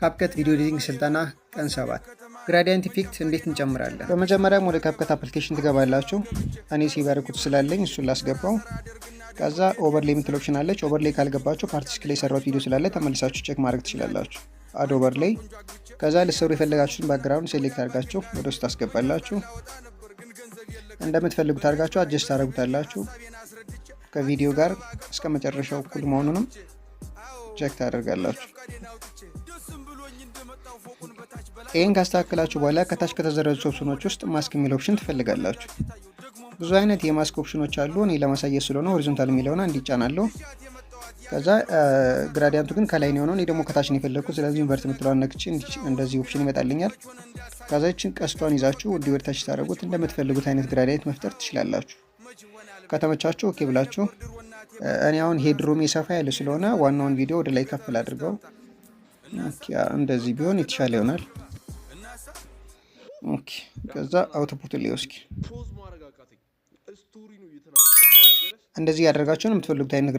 ካፕከት ቪዲዮ ኤዲቲንግ ስልጠና ቀን 7 ግራዲየንት ኢፌክት እንዴት እንጨምራለን። በመጀመሪያም ወደ ካፕከት አፕሊኬሽን ትገባላችሁ። እኔ ሲበርኩት ስላለኝ እሱን ላስገባው። ከዛ ኦቨርሌይ የምትል ኦፕሽን አለች። ኦቨርሌይ ካልገባችሁ ፓርቲክል ላይ የሰራሁት ቪዲዮ ስላለ ተመልሳችሁ ቼክ ማድረግ ትችላላችሁ። አድ ኦቨርሌይ። ከዛ ልትሰሩ የፈለጋችሁትን ባክግራውንድ ሴሌክት አድርጋችሁ ወደ ውስጥ ታስገባላችሁ። እንደምትፈልጉት አድርጋችሁ አጀስት ታደርጉታላችሁ። ከቪዲዮ ጋር እስከ መጨረሻው እኩል መሆኑንም ቼክ ታደርጋላችሁ። ይህን ካስተካከላችሁ በኋላ ከታች ከተዘረዙት ኦፕሽኖች ውስጥ ማስክ የሚል ኦፕሽን ትፈልጋላችሁ። ብዙ አይነት የማስክ ኦፕሽኖች አሉ። እኔ ለማሳየት ስለሆነ ሆሪዞንታል የሚለውን እንዲጫናለሁ። ከዛ ግራዲያንቱ ግን ከላይ ነው የሆነው። እኔ ደግሞ ከታች ነው የፈለግኩት። ስለዚህ ኢንቨርት የምትለዋን ነክቼ እንደዚህ ኦፕሽን ይመጣልኛል። ከዛ ይችን ቀስቷን ይዛችሁ ወደ ወርታች ታደርጉት እንደምትፈልጉት አይነት ግራዲያንት መፍጠር ትችላላችሁ። ከተመቻችሁ ኦኬ ብላችሁ እኔ አሁን ሄድሮም የሰፋ ያለ ስለሆነ ዋናውን ቪዲዮ ወደ ላይ ከፍ አድርገው። ኦኬ እንደዚህ ቢሆን የተሻለ ይሆናል። ኦኬ ከዛ አውትፑት ላይ ወስኪ እንደዚህ ያደርጋችሁ ነው የምትፈልጉት አይነት